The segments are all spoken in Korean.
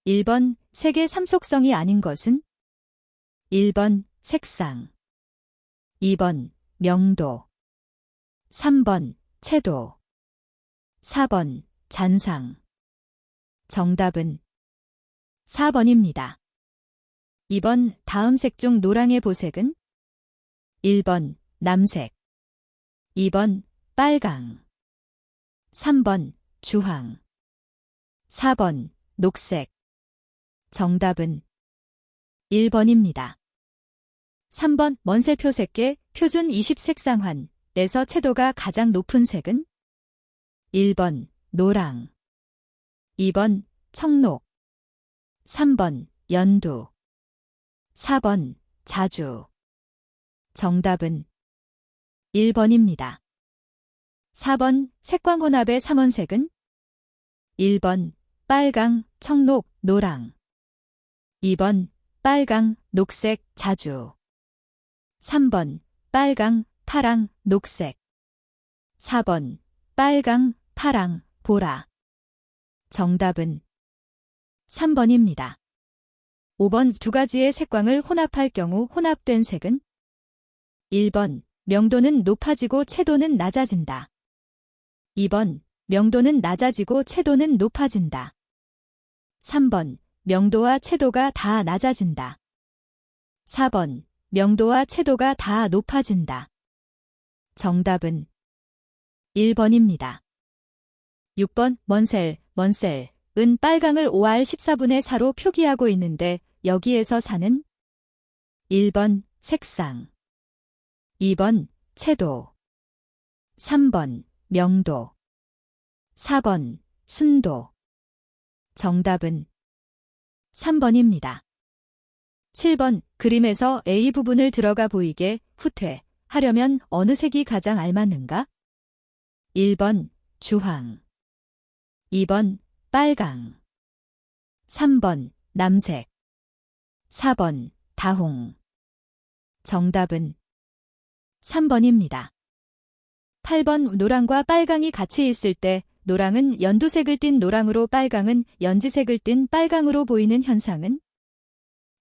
1번 색의 삼속성이 아닌 것은? 1번 색상, 2번 명도, 3번 채도, 4번 잔상. 정답은 4번입니다. 2번 다음 색 중 노랑의 보색은? 1번 남색, 2번 빨강, 3번 주황, 4번 녹색. 정답은 1번입니다. 3번 먼셀표색계 표준 20색상환에서 채도가 가장 높은 색은? 1번 노랑, 2번 청록, 3번 연두, 4번 자주. 정답은 1번입니다. 4번 색광혼합의 3원색은? 1번 빨강, 청록, 노랑, 2번 빨강, 녹색, 자주, 3번 빨강, 파랑, 녹색, 4번 빨강, 파랑, 보라. 정답은 3번입니다. 5번 두 가지의 색광을 혼합할 경우 혼합된 색은? 1번 명도는 높아지고 채도는 낮아진다. 2번 명도는 낮아지고 채도는 높아진다. 3번 명도와 채도가 다 낮아진다. 4번 명도와 채도가 다 높아진다. 정답은 1번입니다. 6번 먼셀은 빨강을 5R 14분의 4로 표기하고 있는데 여기에서 4는? 1번 색상, 2번 채도, 3번 명도, 4번 순도. 정답은 3번입니다. 7번 그림에서 A 부분을 들어가 보이게 후퇴하려면 어느 색이 가장 알맞는가? 1번 주황, 2번 빨강, 3번 남색, 4번 다홍. 정답은 3번입니다. 8번 노랑과 빨강이 같이 있을 때 노랑은 연두색을 띤 노랑으로 빨강은 연지색을 띤 빨강으로 보이는 현상은?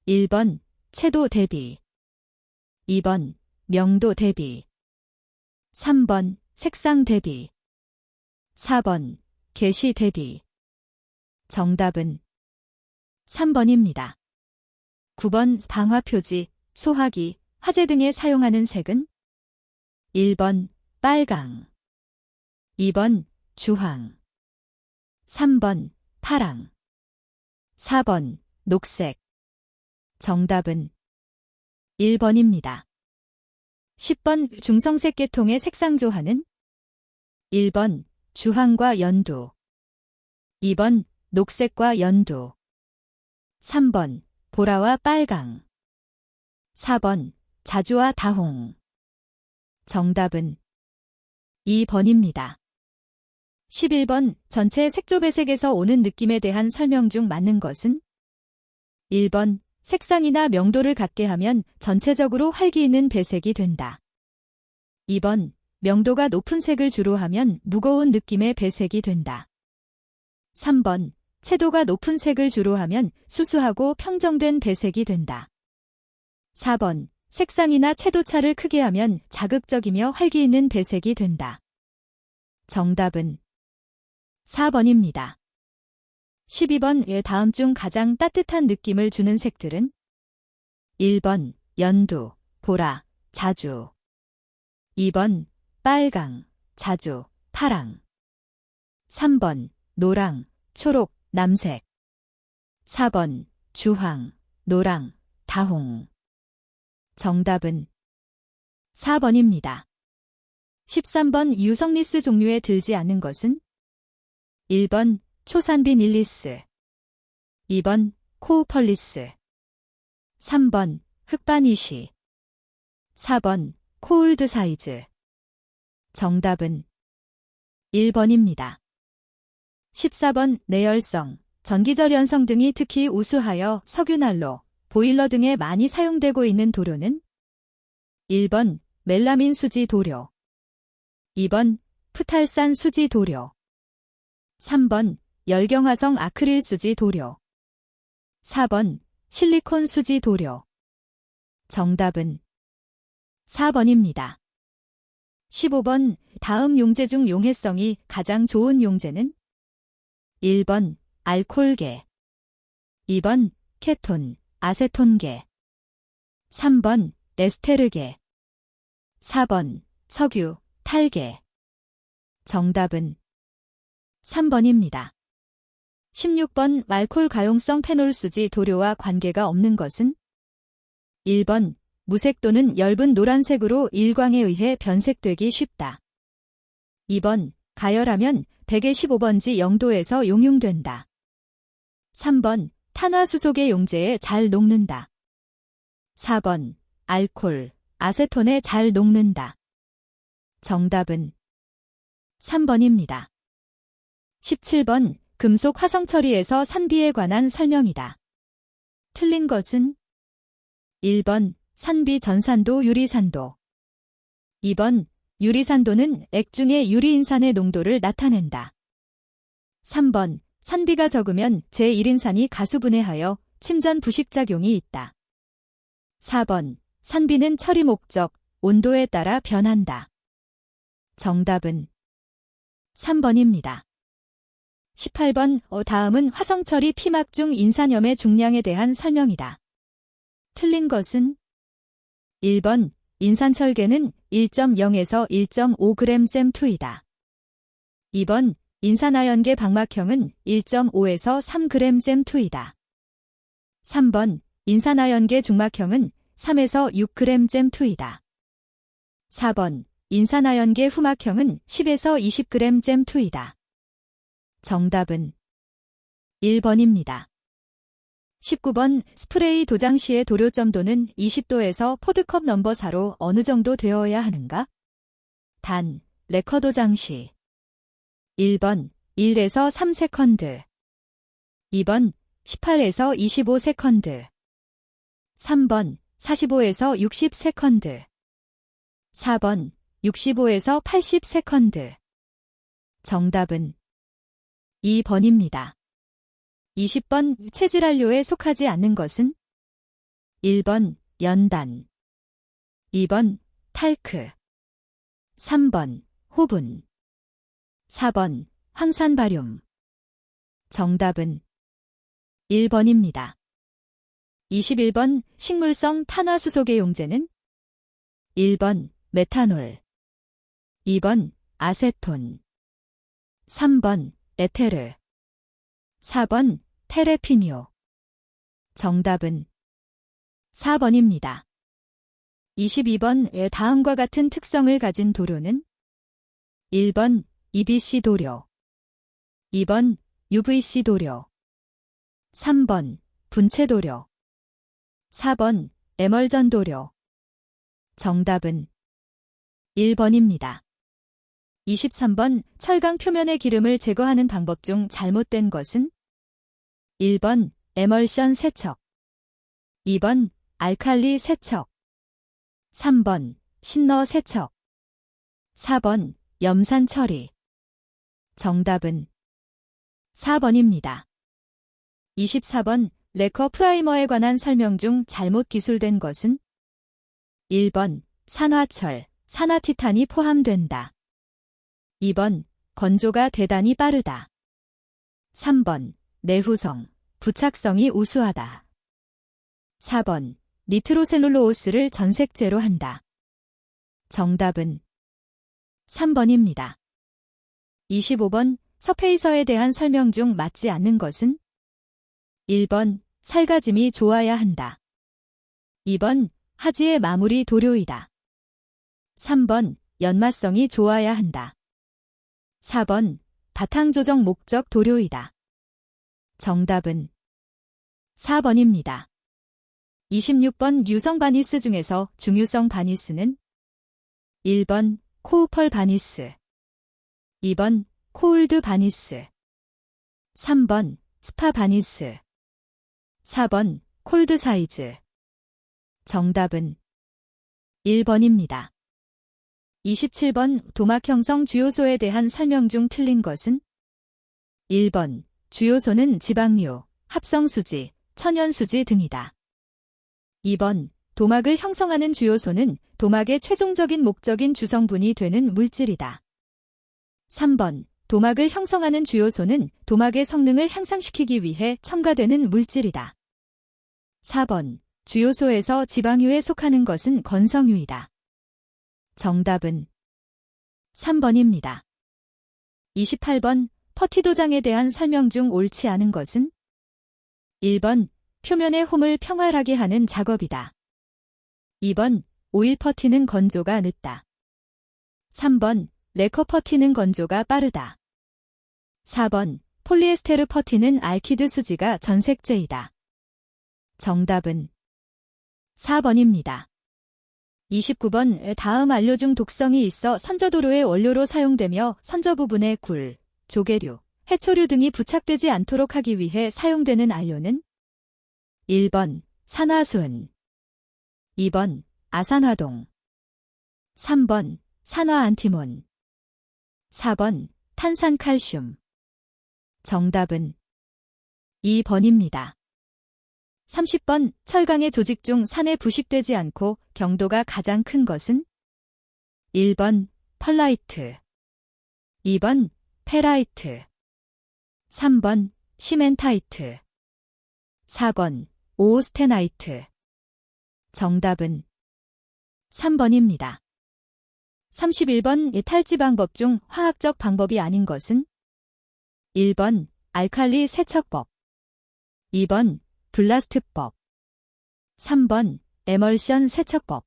1번 채도 대비, 2번 명도 대비, 3번 색상 대비, 4번 계시 대비. 정답은 3번입니다. 9번 방화표지, 소화기, 화재 등에 사용하는 색은? 1번 빨강, 2번 주황, 3번 파랑, 4번 녹색. 정답은 1번입니다. 10번 중성색 계통의 색상 조화는? 1번 주황과 연두, 2번 녹색과 연두, 3번 보라와 빨강, 4번 자주와 다홍. 정답은 2번입니다. 11번 전체 색조 배색에서 오는 느낌에 대한 설명 중 맞는 것은? 1번 색상이나 명도를 갖게 하면 전체적으로 활기 있는 배색이 된다. 2번 명도가 높은 색을 주로 하면 무거운 느낌의 배색이 된다. 3번 채도가 높은 색을 주로 하면 수수하고 평정된 배색이 된다. 4번 색상이나 채도차를 크게 하면 자극적이며 활기 있는 배색이 된다. 정답은 4번입니다. 12번 다음 중 가장 따뜻한 느낌을 주는 색들은? 1번 연두, 보라, 자주, 2번 빨강, 자주, 파랑, 3번 노랑, 초록, 남색, 4번 주황, 노랑, 다홍. 정답은 4번입니다. 13번 유성리스 종류에 들지 않는 것은? 1번 초산빈 일리스, 2번 코우펄리스, 3번 흑바니시, 4번 코울드 사이즈. 정답은 1번입니다. 14번 내열성, 전기절연성 등이 특히 우수하여 석유난로, 보일러 등에 많이 사용되고 있는 도료는? 1번 멜라민 수지 도료, 2번 프탈산 수지 도료, 3번 열경화성 아크릴 수지 도료. 4번 실리콘 수지 도료. 정답은 4번입니다. 15번 다음 용제 중 용해성이 가장 좋은 용제는 1번 알코올계, 2번 케톤, 아세톤계, 3번 에스테르계, 4번 석유, 탈계. 정답은 3번입니다. 16번 알코올 가용성 페놀 수지 도료와 관계가 없는 것은 1번 무색 또는 엷은 노란색으로 일광에 의해 변색되기 쉽다. 2번 가열하면 115번지 0도에서 용융된다. 3번 탄화수소계 용제에 잘 녹는다. 4번 알코올, 아세톤에 잘 녹는다. 정답은 3번입니다. 17번 금속 화성 처리에서 산비에 관한 설명이다. 틀린 것은 1번 산비 전산도 유리산도, 2번 유리산도는 액 중의 유리인산의 농도를 나타낸다. 3번 산비가 적으면 제1인산이 가수분해하여 침전 부식작용이 있다. 4번 산비는 처리 목적, 온도에 따라 변한다. 정답은 3번입니다. 18번 다음은 화성처리 피막 중 인산염의 중량에 대한 설명이다. 틀린 것은 1번 인산철계는 1.0에서 1.5g 잼2이다. 2번 인산아연계 방막형은 1.5에서 3g 잼2이다. 3번 인산아연계 중막형은 3에서 6g 잼2이다. 4번 인산아연계 후막형은 10에서 20g 잼2이다. 정답은 1번입니다. 19번 스프레이 도장 시의 도료점도는 20도에서 포드컵 넘버 4로 어느 정도 되어야 하는가? 단, 레커 도장 시 1번 1에서 3세컨드, 2번 18에서 25세컨드, 3번 45에서 60세컨드, 4번 65에서 80세컨드. 정답은 2번입니다. 20번 체질한료에 속하지 않는 것은 1번 연단, 2번 탈크, 3번 호분, 4번 황산바륨. 정답은 1번입니다. 21번 식물성 탄화수소계 용제는 1번 메탄올, 2번 아세톤, 3번 에테르, 4번 테레피뇨. 정답은 4번입니다. 22번 다음과 같은 특성을 가진 도료는 1번 EBC 도료, 2번 UVC 도료, 3번 분체 도료, 4번 에멀전 도료. 정답은 1번입니다. 23번 철강 표면의 기름을 제거하는 방법 중 잘못된 것은 1번 에멀션 세척, 2번 알칼리 세척, 3번 신너 세척, 4번 염산 처리. 정답은 4번입니다. 24번 레커 프라이머에 관한 설명 중 잘못 기술된 것은 1번 산화철, 산화티탄이 포함된다. 2번 건조가 대단히 빠르다. 3번 내후성, 부착성이 우수하다. 4번 니트로셀룰로오스를 전색제로 한다. 정답은 3번입니다. 25번 서페이서에 대한 설명 중 맞지 않는 것은 1번 살가짐이 좋아야 한다. 2번 하지의 마무리 도료이다. 3번 연마성이 좋아야 한다. 4번 바탕 조정 목적 도료이다. 정답은 4번입니다. 26번 유성 바니스 중에서 중유성 바니스는 1번 코우펄 바니스, 2번 코울드 바니스, 3번 스파 바니스, 4번 콜드 사이즈. 정답은 1번입니다. 27번 도막 형성 주요소에 대한 설명 중 틀린 것은 1번 주요소는 지방류, 합성수지, 천연수지 등이다. 2번, 도막을 형성하는 주요소는 도막의 최종적인 목적인 주성분이 되는 물질이다. 3번, 도막을 형성하는 주요소는 도막의 성능을 향상시키기 위해 첨가되는 물질이다. 4번, 주요소에서 지방유에 속하는 것은 건성유이다. 정답은 3번입니다. 28번, 퍼티 도장에 대한 설명 중 옳지 않은 것은? 1번, 표면의 홈을 평활하게 하는 작업이다. 2번, 오일 퍼티는 건조가 늦다. 3번, 레커 퍼티는 건조가 빠르다. 4번, 폴리에스테르 퍼티는 알키드 수지가 전색제이다. 정답은 4번입니다. 29번, 다음 안료 중 독성이 있어 선저도료의 원료로 사용되며 선저 부분에 굴, 조개류, 해초류 등이 부착되지 않도록 하기 위해 사용되는 안료는? 1번, 산화수은. 2번, 아산화동. 3번, 산화안티몬. 4번, 탄산칼슘. 정답은 2번입니다. 30번, 철강의 조직 중 산에 부식되지 않고 경도가 가장 큰 것은? 1번, 펄라이트. 2번, 페라이트. 3번, 시멘타이트. 4번, 오스테나이트. 정답은 3번입니다. 31번, 탈지방법 중 화학적 방법이 아닌 것은? 1번, 알칼리 세척법. 2번, 블라스트법. 3번, 에멀션 세척법.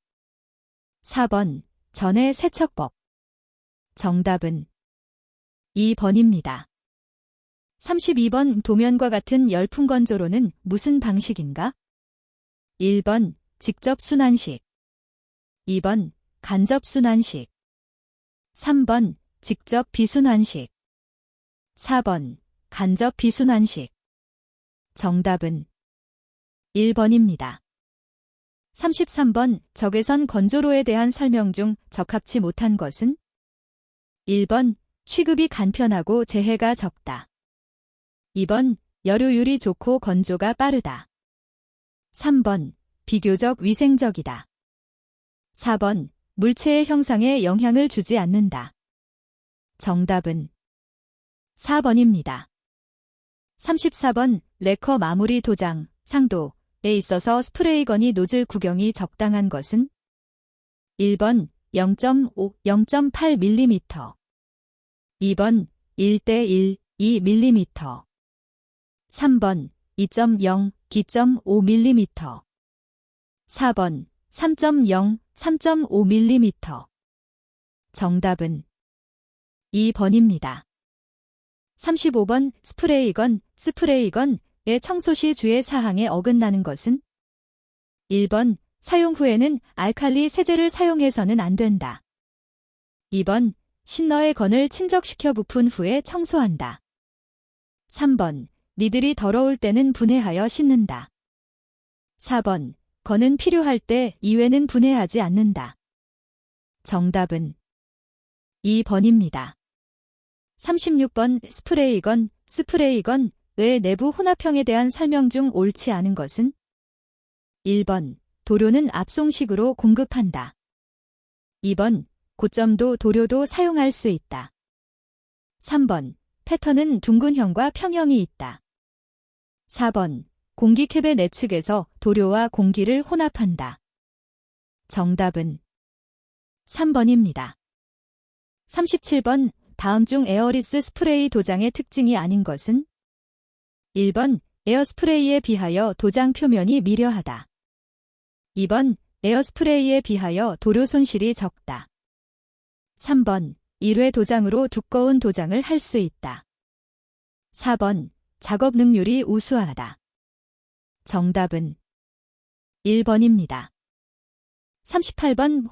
4번, 전해 세척법. 정답은 2번입니다. 32번, 도면과 같은 열풍 건조로는 무슨 방식인가? 1번, 직접 순환식. 2번, 간접 순환식. 3번, 직접 비순환식. 4번, 간접 비순환식. 정답은 1번입니다. 33번, 적외선 건조로에 대한 설명 중 적합치 못한 것은? 1번, 취급이 간편하고 재해가 적다. 2번, 열효율이 좋고 건조가 빠르다. 3번, 비교적 위생적이다. 4번, 물체의 형상에 영향을 주지 않는다. 정답은 4번입니다. 34번, 레커 마무리 도장, 상도에 있어서 스프레이건이 노즐 구경이 적당한 것은? 1번, 0.5, 0.8mm. 2번, 1:1, 2mm. 3번, 2.0, 2.5mm. 4번, 3.0, 3.5mm. 정답은 2번입니다. 35번, 스프레이건의 청소 시 주의 사항에 어긋나는 것은? 1번, 사용 후에는 알칼리 세제를 사용해서는 안 된다. 2번, 신너의 건을 친적시켜 부푼 후에 청소한다. 3번, 니들이 더러울 때는 분해하여 씻는다. 4번, 건은 필요할 때 이외는 분해하지 않는다. 정답은 2번입니다. 36번, 스프레이건의 내부 혼합형에 대한 설명 중 옳지 않은 것은? 1번, 도료는 압송식으로 공급한다. 2번, 고점도 도료도 사용할 수 있다. 3번, 패턴은 둥근형과 평형이 있다. 4번, 공기캡의 내측에서 도료와 공기를 혼합한다. 정답은 3번입니다. 37번, 다음 중 에어리스 스프레이 도장의 특징이 아닌 것은? 1번, 에어스프레이에 비하여 도장 표면이 미려하다. 2번, 에어스프레이에 비하여 도료 손실이 적다. 3번, 1회 도장으로 두꺼운 도장을 할 수 있다. 4번, 작업 능률이 우수하다. 정답은 1번입니다. 38번,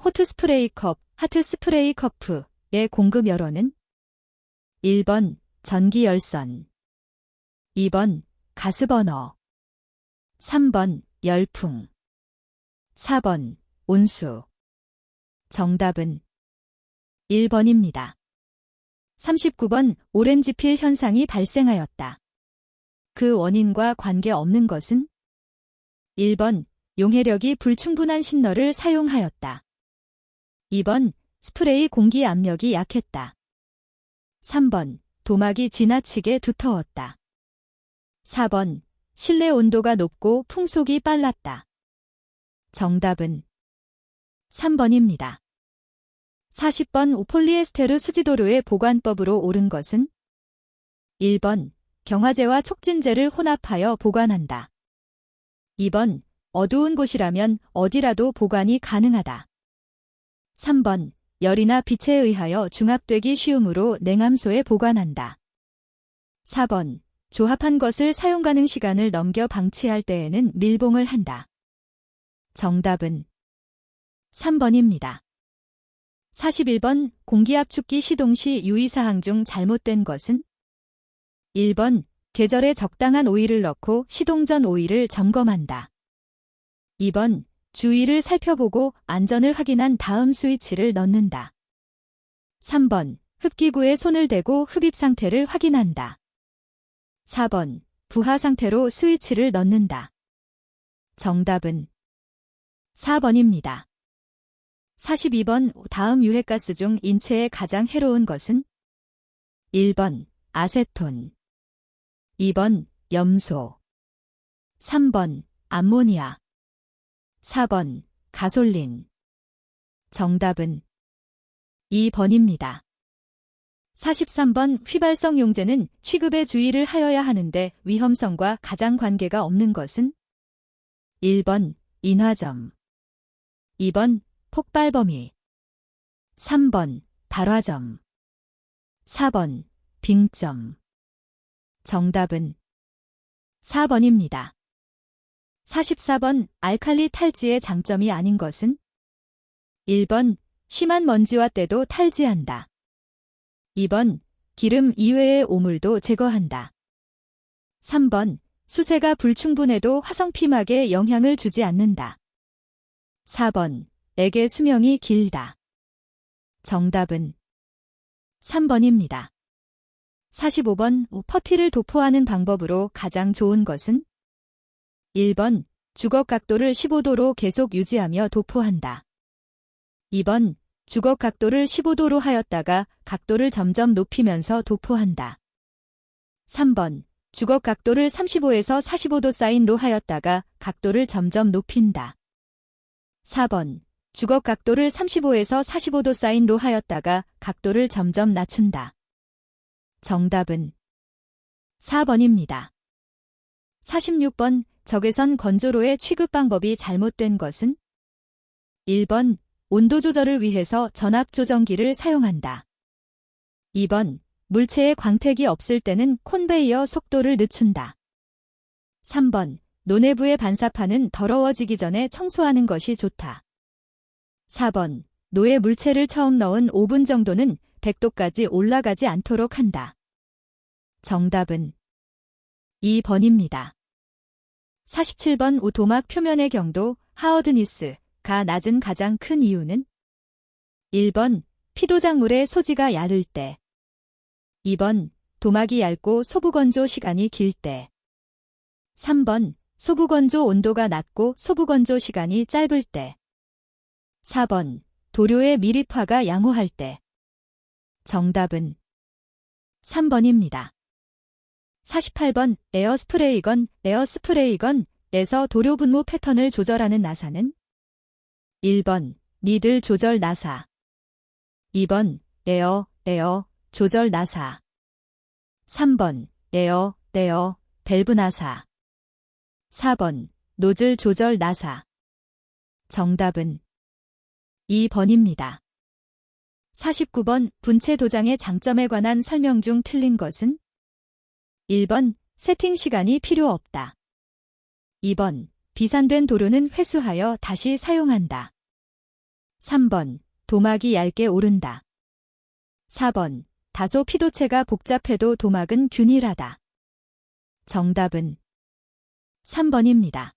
하트 스프레이 컵의 공급 여로는? 1번, 전기 열선. 2번, 가스버너. 3번, 열풍. 4번, 온수. 정답은 1번입니다. 39번, 오렌지필 현상이 발생하였다. 그 원인과 관계없는 것은? 1번 용해력이 불충분한 신너를 사용하였다. 2번 스프레이 공기 압력이 약했다. 3번 도막이 지나치게 두터웠다. 4번 실내 온도가 높고 풍속이 빨랐다. 정답은 3번입니다. 40번 폴리에스테르 수지도료의 보관법으로 옳은 것은 1번 경화제와 촉진제를 혼합하여 보관한다. 2번 어두운 곳이라면 어디라도 보관이 가능하다. 3번 열이나 빛에 의하여 중합되기 쉬우므로 냉암소에 보관한다. 4번 조합한 것을 사용 가능 시간을 넘겨 방치할 때에는 밀봉을 한다. 정답은 3번입니다. 41번 공기압축기 시동 시 유의사항 중 잘못된 것은 1번 계절에 적당한 오일을 넣고 시동 전 오일을 점검한다. 2번 주위를 살펴보고 안전을 확인한 다음 스위치를 넣는다. 3번 흡기구에 손을 대고 흡입 상태를 확인한다. 4번 부하 상태로 스위치를 넣는다. 정답은 4번입니다. 42번 다음 유해가스 중 인체에 가장 해로운 것은 1번 아세톤, 2번 염소, 3번 암모니아, 4번 가솔린. 정답은 2번입니다. 43번 휘발성 용제는 취급에 주의를 하여야 하는데 위험성과 가장 관계가 없는 것은 1번 인화점, 2번 폭발 범위, 3번 발화점, 4번 빙점. 정답은 4번입니다. 44번 알칼리 탈지의 장점이 아닌 것은 1번 심한 먼지와 때도 탈지한다. 2번 기름 이외의 오물도 제거한다. 3번 수세가 불충분해도 화성피막에 영향을 주지 않는다. 4번 액의 수명이 길다. 정답은 3번입니다. 45번 퍼티를 도포하는 방법으로 가장 좋은 것은 1번 주걱 각도를 15도로 계속 유지하며 도포한다. 2번 주걱 각도를 15도로 하였다가 각도를 점점 높이면서 도포한다. 3번 주걱 각도를 35에서 45도 사인로 하였다가 각도를 점점 높인다. 4번 주걱 각도를 35에서 45도 사인로 하였다가 각도를 점점 낮춘다. 정답은 4번입니다. 46번 적외선 건조로의 취급 방법이 잘못된 것은 1번 온도 조절을 위해서 전압 조정기를 사용한다. 2번 물체에 광택이 없을 때는 콘베이어 속도를 늦춘다. 3번 노내부의 반사판은 더러워지기 전에 청소하는 것이 좋다. 4번 노에 물체를 처음 넣은 5분 정도는 100도까지 올라가지 않도록 한다. 정답은 2번입니다. 47번 도막 표면의 경도 하어드니스가 낮은 가장 큰 이유는 1번 피도작물의 소지가 얇을 때, 2번 도막이 얇고 소부건조 시간이 길 때, 3번 소부건조 온도가 낮고 소부건조 시간이 짧을 때, 4번 도료의 밀입화가 양호할 때. 정답은 3번입니다. 48번 에어스프레이건에서 도료 분무 패턴을 조절하는 나사는 1번 니들 조절 나사, 2번 에어 조절 나사, 3번 에어 밸브 나사, 4번 노즐 조절 나사. 정답은 2번입니다. 49번 분체 도장의 장점에 관한 설명 중 틀린 것은 1번 세팅 시간이 필요 없다. 2번 비산된 도료는 회수하여 다시 사용한다. 3번 도막이 얇게 오른다. 4번 다소 피도체가 복잡해도 도막은 균일하다. 정답은 3번입니다.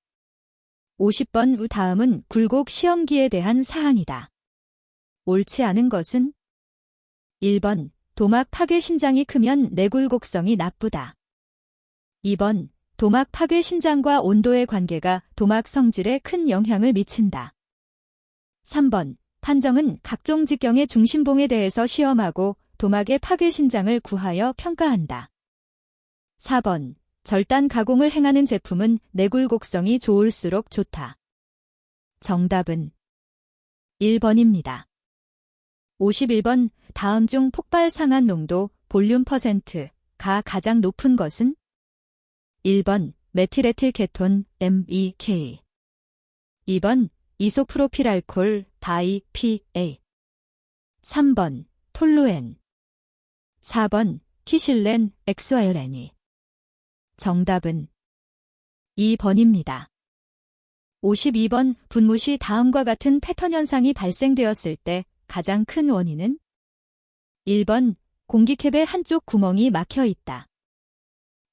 50번 다음은 굴곡 시험기에 대한 사항이다. 옳지 않은 것은 1번 도막 파괴 신장이 크면 내굴곡성이 나쁘다. 2번 도막 파괴 신장과 온도의 관계가 도막 성질에 큰 영향을 미친다. 3번. 판정은 각종 직경의 중심봉에 대해서 시험하고 도막의 파괴 신장을 구하여 평가한다. 4번. 절단 가공을 행하는 제품은 내굴 곡성이 좋을수록 좋다. 정답은 1번입니다. 51번. 다음 중 폭발 상한 농도, 볼륨 %가 가장 높은 것은? 1번. 메틸에틸 케톤, MEK. 2번. 이소프로필알콜, 다이, PA. 3번. 톨루엔. 4번. 키실렌, XYLN이. 정답은 2번입니다. 52번. 분무 시 다음과 같은 패턴 현상이 발생되었을 때 가장 큰 원인은? 1번. 공기캡의 한쪽 구멍이 막혀 있다.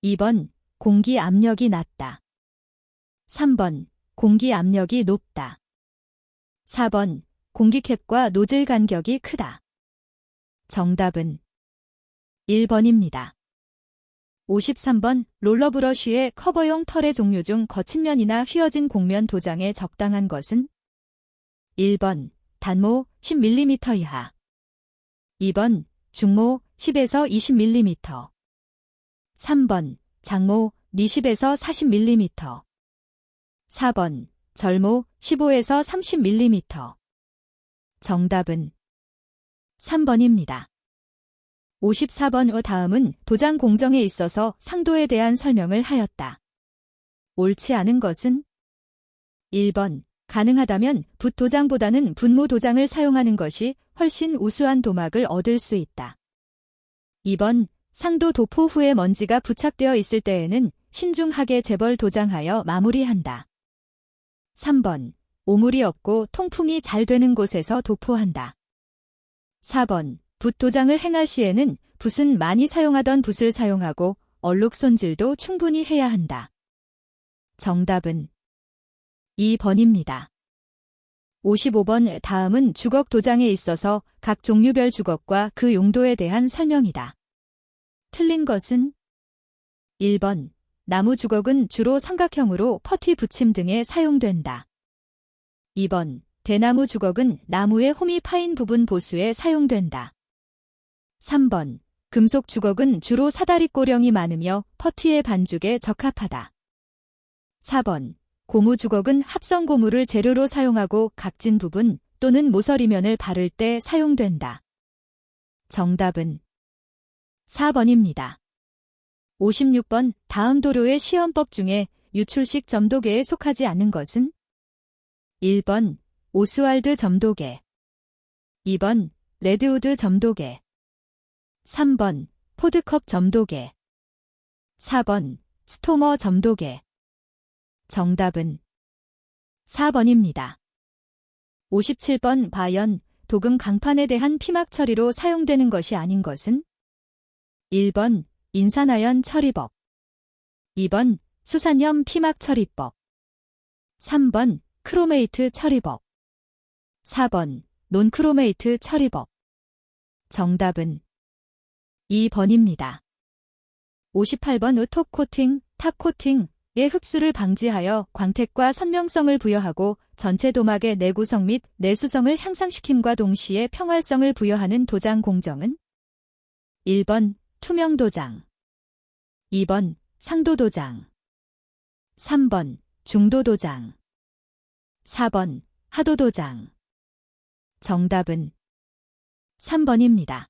2번. 공기 압력이 낮다. 3번. 공기 압력이 높다. 4번. 공기캡과 노즐 간격이 크다. 정답은 1번입니다. 53번. 롤러브러쉬의 커버용 털의 종류 중 거친 면이나 휘어진 곡면 도장에 적당한 것은? 1번. 단모 10mm 이하. 2번. 중모 10에서 20mm. 3번. 장모 20에서 40mm. 4번. 절모 15에서 30mm. 정답은 3번입니다. 54번. 다음은 도장 공정에 있어서 상도에 대한 설명을 하였다. 옳지 않은 것은? 1번. 가능하다면 붓 도장보다는 분무 도장을 사용하는 것이 훨씬 우수한 도막을 얻을 수 있다. 2번. 상도 도포 후에 먼지가 부착되어 있을 때에는 신중하게 재벌 도장하여 마무리한다. 3번. 오물이 없고 통풍이 잘 되는 곳에서 도포한다. 4번. 붓 도장을 행할 시에는 붓은 많이 사용하던 붓을 사용하고 얼룩 손질도 충분히 해야 한다. 정답은 2번입니다. 55번. 다음은 주걱 도장에 있어서 각 종류별 주걱과 그 용도에 대한 설명이다. 틀린 것은? 1번. 나무 주걱은 주로 삼각형으로 퍼티 붙임 등에 사용된다. 2번. 대나무 주걱은 나무의 홈이 파인 부분 보수에 사용된다. 3번. 금속 주걱은 주로 사다리꼬령이 많으며 퍼티의 반죽에 적합하다. 4번. 고무 주걱은 합성 고무를 재료로 사용하고 각진 부분 또는 모서리면을 바를 때 사용된다. 정답은 4번입니다. 56번. 다음 도료의 시험법 중에 유출식 점도계에 속하지 않는 것은? 1번. 오스왈드 점도계. 2번. 레드우드 점도계. 3번. 포드컵 점도계. 4번. 스토머 점도계. 정답은 4번입니다. 57번. 과연 도금 강판에 대한 피막 처리로 사용되는 것이 아닌 것은? 1번. 인산화연 처리법. 2번. 수산염 피막 처리법. 3번. 크로메이트 처리법. 4번. 논크로메이트 처리법. 정답은 2번입니다. 58번. 톱코팅, 탑코팅의 흡수를 방지하여 광택과 선명성을 부여하고 전체 도막의 내구성 및 내수성을 향상시킴과 동시에 평활성을 부여하는 도장 공정은? 1번. 투명 도장. 2번. 상도 도장. 3번. 중도 도장. 4번. 하도 도장. 정답은 3번입니다.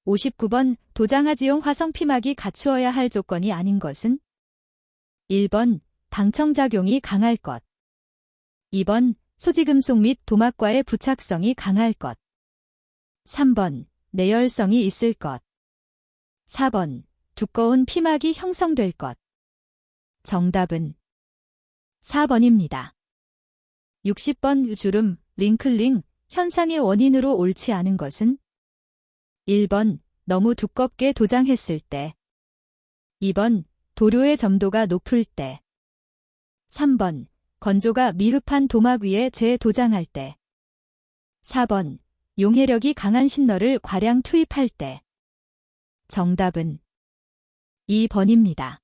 59번. 도장하지용 화성 피막이 갖추어야 할 조건이 아닌 것은? 1번. 방청작용이 강할 것. 2번. 소지금속 및 도막과의 부착성이 강할 것. 3번. 내열성이 있을 것. 4번. 두꺼운 피막이 형성될 것. 정답은 4번입니다. 60번. 주름, 링클링 현상의 원인으로 옳지 않은 것은? 1번. 너무 두껍게 도장했을 때. 2번. 도료의 점도가 높을 때. 3번. 건조가 미흡한 도막 위에 재도장할 때. 4번. 용해력이 강한 신너를 과량 투입할 때. 정답은 2번입니다.